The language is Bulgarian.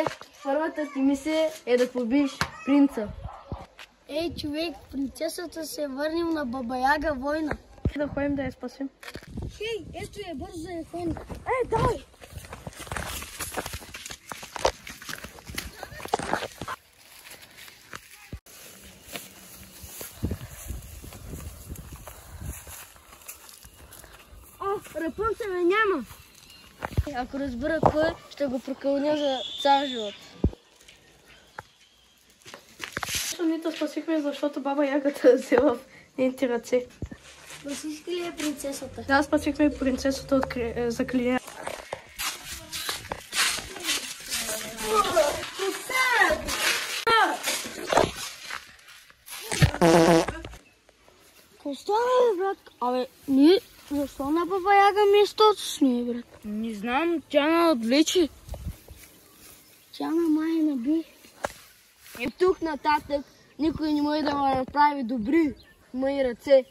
човек, първата ти мисия е да побиеш принца. Ей, човек, принцесата се е върнил на Баба Яга война. Да ходим да я спасим. Хей, ето я, бързо да я ходим. Давай! Рапунцел няма. Ако разбера кой, ще го прокълня за цял живот. Нито спасихме, защото Баба Ягата взела в нейните ръце. Спасихте ли е принцесата? Да, спасихме принцесата от заклинение. Какво става, брат? Абе, ние... Защо на Баба Яга местото с нея, брат? Не знам, тя на отвлече. Тя на май наби. И тук нататък никой не може да ме направи добри в мои ръце.